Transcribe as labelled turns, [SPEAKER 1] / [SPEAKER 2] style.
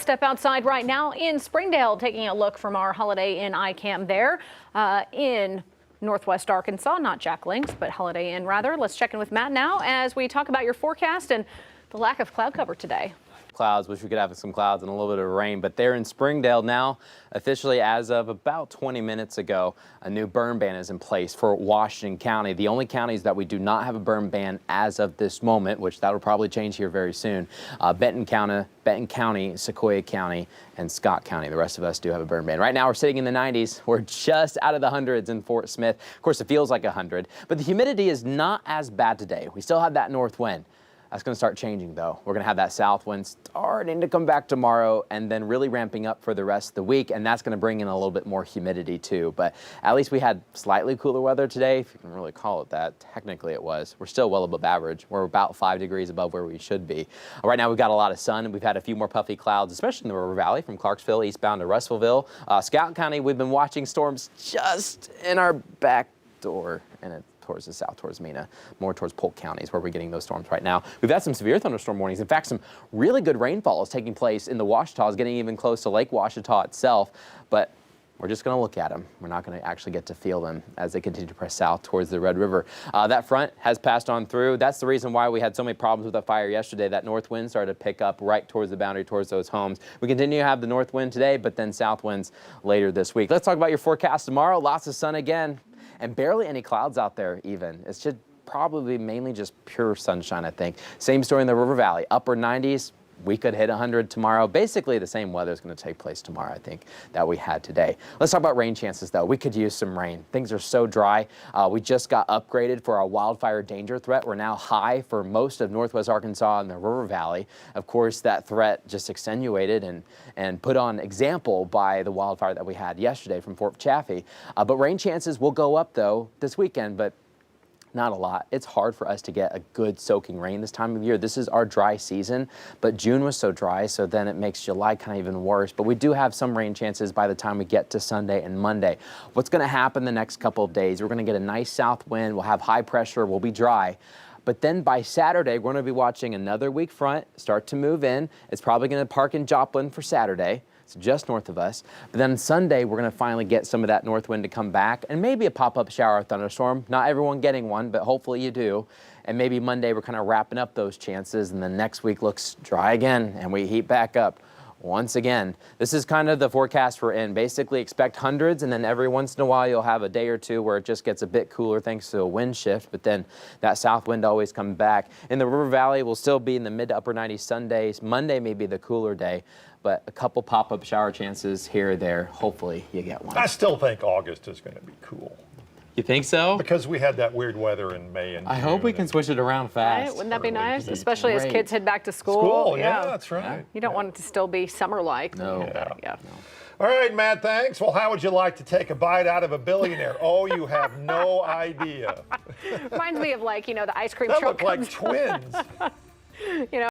[SPEAKER 1] step outside right now in Springdale, taking a look from our Holiday Inn iCam there in Northwest Arkansas, not Jack Link's, but Holiday Inn rather. Let's check in with Matt now as we talk about your forecast and the lack of cloud cover today.
[SPEAKER 2] Clouds, wish we could have some clouds and a little bit of rain, but they're in Springdale now. Officially, as of about 20 minutes ago, a new burn ban is in place for Washington County. The only counties that we do not have a burn ban as of this moment, which that will probably change here very soon, Benton County, Sequoia County, and Scott County. The rest of us do have a burn ban. Right now, we're sitting in the 90s. We're just out of the hundreds in Fort Smith. Of course, it feels like 100, but the humidity is not as bad today. We still have that north wind. That's going to start changing, though. We're going to have that south wind starting to come back tomorrow and then really ramping up for the rest of the week, and that's going to bring in a little bit more humidity, too. But at least we had slightly cooler weather today, if you can really call it that. Technically, it was. We're still well above average. We're about 5 degrees above where we should be. Right now, we've got a lot of sun, and we've had a few more puffy clouds, especially in the River Valley from Clarksville eastbound to Russellville. Scott County, we've been watching storms just in our back door, and it's towards the south, towards Mena, more towards Polk County is where we're getting those storms right now. We've had some severe thunderstorm warnings. In fact, some really good rainfall is taking place in the Ouachita, is getting even close to Lake Ouachita itself, but we're just going to look at them. We're not going to actually get to feel them as they continue to press south towards the Red River. That front has passed on through. That's the reason why we had so many problems with that fire yesterday. That north wind started to pick up right towards the boundary, towards those homes. We continue to have the north wind today, but then south winds later this week. Let's talk about your forecast tomorrow. Lots of sun again. And barely any clouds out there even. It should probably be mainly just pure sunshine, I think. Same story in the River Valley. Upper 90s. We could hit 100 tomorrow. Basically, the same weather is going to take place tomorrow, I think, that we had today. Let's talk about rain chances, though. We could use some rain. Things are so dry. We just got upgraded for our wildfire danger threat. We're now high for most of Northwest Arkansas and the River Valley. Of course, that threat just accentuated and put on example by the wildfire that we had yesterday from Fort Chaffee. But rain chances will go up, though, this weekend, but not a lot. It's hard for us to get a good soaking rain this time of year. This is our dry season, but June was so dry, so then it makes July kind of even worse. But we do have some rain chances by the time we get to Sunday and Monday. What's going to happen the next couple of days? We're going to get a nice south wind. We'll have high pressure. We'll be dry. But then by Saturday, we're going to be watching another weak front start to move in. It's probably going to park in Joplin for Saturday. It's just north of us. But then Sunday, we're going to finally get some of that north wind to come back and maybe a pop-up shower or thunderstorm. Not everyone getting one, but hopefully you do. And maybe Monday, we're kind of wrapping up those chances. And then next week looks dry again and we heat back up once again. This is kind of the forecast we're in. Basically expect hundreds, and then every once in a while you'll have a day or two where it just gets a bit cooler thanks to a wind shift, but then that south wind always comes back. In the River Valley, we'll still be in the mid to upper 90s Sundays. Monday may be the cooler day, but a couple pop-up shower chances here or there. Hopefully you get one.
[SPEAKER 3] I still think August is going to be cool.
[SPEAKER 2] You think so?
[SPEAKER 3] Because we had that weird weather in May and June.
[SPEAKER 2] I hope we can switch it around fast.
[SPEAKER 1] Right? Wouldn't that be nice? Especially as kids head back to school.
[SPEAKER 3] Yeah, that's right.
[SPEAKER 1] You don't want it to still be summer-like.
[SPEAKER 2] No.
[SPEAKER 1] Yeah.
[SPEAKER 3] All right, Matt, thanks. Well, how would you like to take a bite out of a billionaire? Oh, you have no idea.
[SPEAKER 1] Reminds me of, like, you know, the ice cream
[SPEAKER 3] That
[SPEAKER 1] truck
[SPEAKER 3] look like
[SPEAKER 1] comes
[SPEAKER 3] twins.
[SPEAKER 1] you know.